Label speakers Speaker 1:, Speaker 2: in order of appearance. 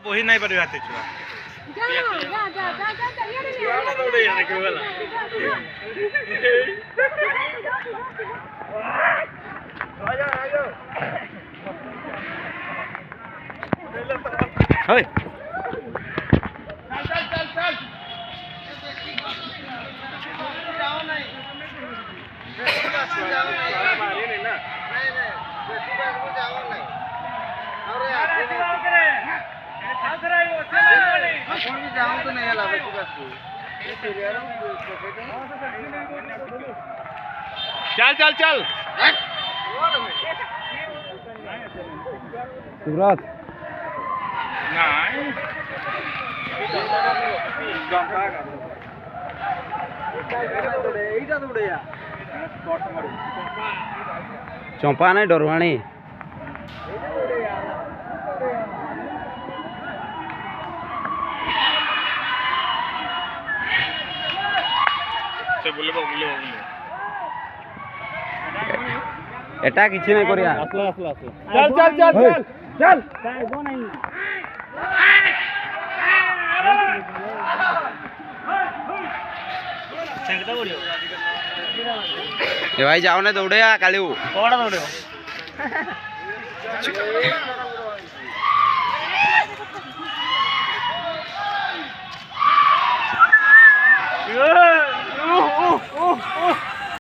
Speaker 1: ବହି ନାଇଁ ପାରିବା ହାତେ ଛୁଆ चल चल चल
Speaker 2: शिवराज चंपा नहीं डरवाणी एटा किछि नहीं करिया
Speaker 1: असला असला असला चल चल चल चल चल गो नहीं संगता बोलियो
Speaker 2: ए भाई जाओ ने दौड़े आ कालिऊ
Speaker 1: कोड़ा दौड़े हो